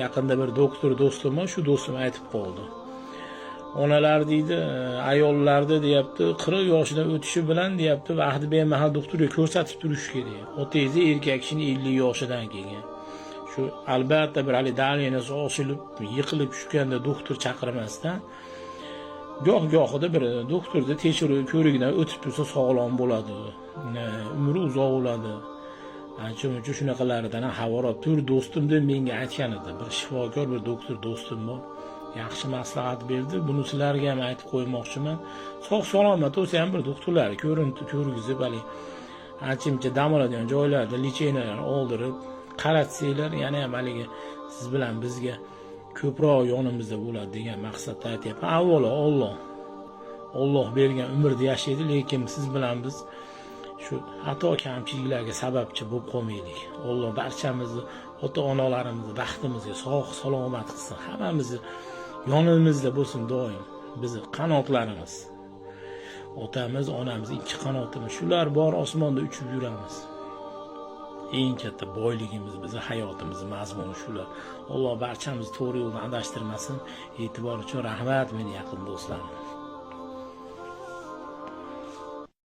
Yaqinda bir doktor do'stim bor, shu do'stim aytib qoldi. Onalar deydi, ayollarda deyapti, 40 yoshdan o'tishi bilan deyapti, vaqti bemahal doktorga ko'rsatib turish kerak. Otangiz erkak kishini 50 yoshidan kelgan. Shu albatta bir hali dalinasi osilib, yiqilib tushganda doktor chaqirmasdan goh-gohida bir doktorda tekshiruv ko'rigidan o'tib tursa sog'lom bo'ladi. Umri uzoq bo'ladi. Shuning uchun shunaqalaridan xabar olib tur do'stim deb menga aytgan edi. Bir shifokor, bir doktor do'stim bor. Yaxshi maslahat berdi. Buni sizlarga ham aytib qo'ymoqchiman. Sog'-salomat bo'lsa ham bir doktorlar ko'rgizib, hali ancha dam oladigan joylarda lecheniyalarni oldirib qaratsanglar, yana ham haligi siz bilan bizga ko'proq yonimizda bo'ladi degan maqsadda aytyapman. Avvalo Alloh bergan umrda yashaydi, lekin siz bilan biz shu xato kamchiliklarga sababchi bo'lib qolmaylik. Alloh barchamizni, ota-onalarimizni baxtimizga sog' salomat qilsin. Hammamizni yonimizda bo'lsin doim. Bizni qanotlarimiz, otamiz, onamiz ikki qanotimiz, shular bor osmonda uchib yuramiz. Eng katta boyligimiz bizni hayotimiz mazmuni shular. Alloh barchamizni to'g'ri yo'ldan adashtirmasin. E'tibor uchun rahmat, meni yaqin do'stlarim.